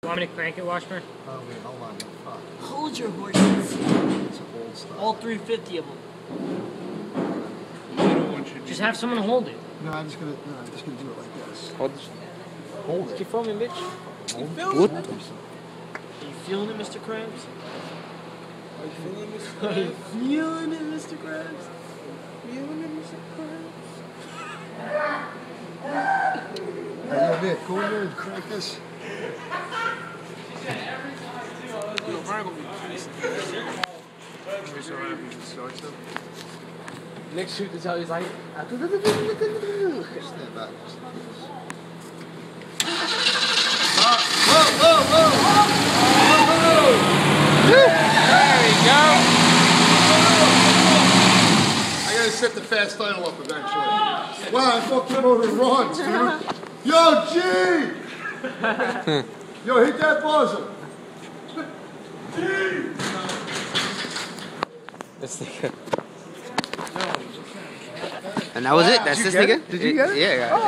Want me to crank it, Washburn? Oh wait, hold on. Fuck. Hold your horses. It's old stuff. All 350 of them. Just have someone hold it. No, I'm just gonna do it like this. Hold it. Keep filming, bitch. What? Are you feeling it, Mr. Krabs? Are you feeling this? Are you feeling it, Mr. Krabs? Feeling it, Mr. Krabs? Hey, yo, Nick, go in there and crank this. Yo, Brian gonna be pissed. Next shoot to tell he's like, Stand back. Whoa! there we go. I gotta set the fast idle up eventually. Wow, I thought the motor runs, dude. Yo, G! Yo, hit that buzzer. G! This nigga. And that was it? That's this nigga? Did you get it? Yeah, I got it.